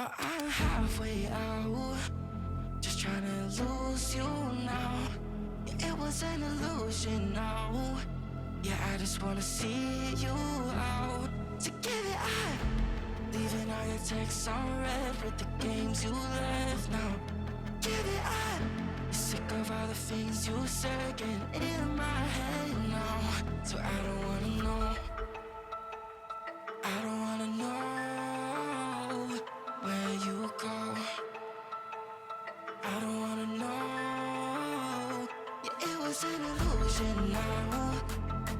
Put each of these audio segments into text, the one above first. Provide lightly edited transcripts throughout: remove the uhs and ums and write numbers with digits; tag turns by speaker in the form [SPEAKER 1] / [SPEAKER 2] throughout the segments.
[SPEAKER 1] But I'm halfway out, just trying to lose you now. Yeah, it was an illusion now. Yeah, I just wanna see you out. So give it up, leaving all your texts on red with the games you left now. Give it up, you're sick of all the things you said getting in my head now. So I don't wanna know, I don't wanna know where you go. I don't wanna know. Yeah, it was an illusion now.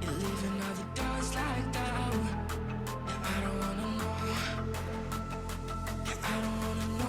[SPEAKER 1] You're leaving all the doors like that. Yeah, I don't wanna know. Yeah, I don't wanna know.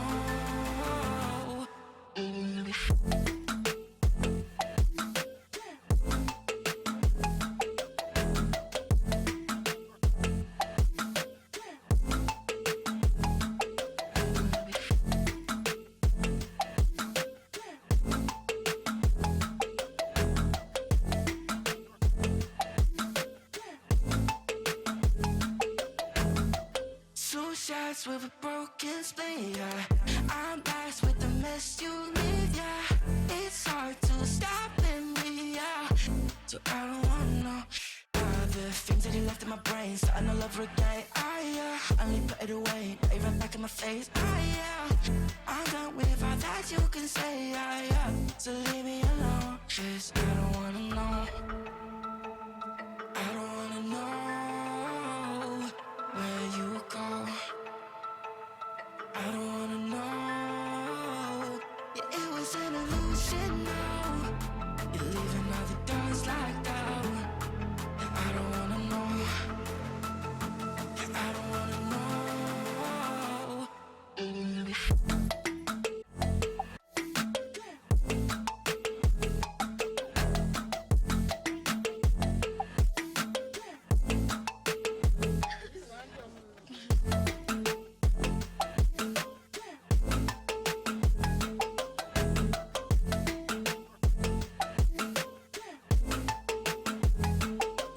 [SPEAKER 1] Two shots with a broken spleen, yeah. I'm blessed with the mess you leave, yeah. It's hard to stop in me, yeah. So I don't wanna know all the things that you left in my brain, starting all over again. I only put it away, now you're right back in my face. I'm done with all that you can say, so leave me alone, 'cause I don't wanna know. I don't wanna know where you go. I don't wanna know. Yeah, it was an illusion now. You're leaving all the doors like that. Yeah, I don't wanna know. Yeah, I don't wanna know.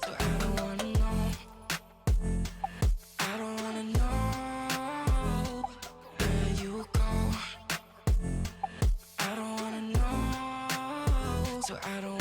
[SPEAKER 1] So I don't wanna know. I don't wanna know where you go. I don't wanna know. So I don't